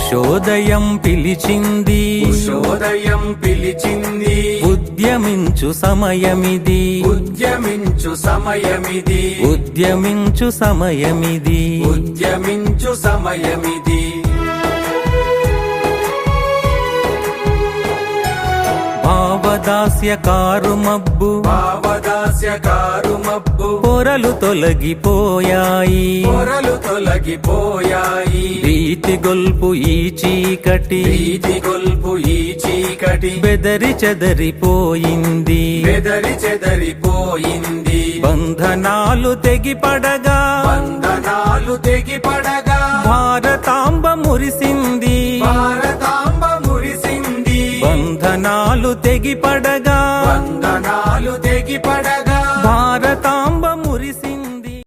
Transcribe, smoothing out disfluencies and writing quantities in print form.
ఉషోదయం పిలిచింది, ఉషోదయం పిలిచింది. ఉద్యమించు సమయమిది, ఉద్యమించు సమయమిది. ఉద్యమించు సమయమిది. ఉద్యమించు సమయమిది. భావదాస్యకారు మబ్బు, భావదాస్యకారు మబ్బు. పొరలు తొలగిపోయాయి, పొరలు తొలగిపోయాయి. భీతి గొల్పు ఈ చీకటి, భీతి గొల్పు ఈ చీకటి. బెదరి చెదరిపోయింది, బెదరి చెదరిపోయింది. బంధనాలు తెగిపడగా, బంధనాలు తెగిపడగా. భారతాంబ మురిసింది, భారతాంబ మురిసింది. బంధనాలు తెగిపడగా, బంధనాలు తెగిపడగా. భారతాంబ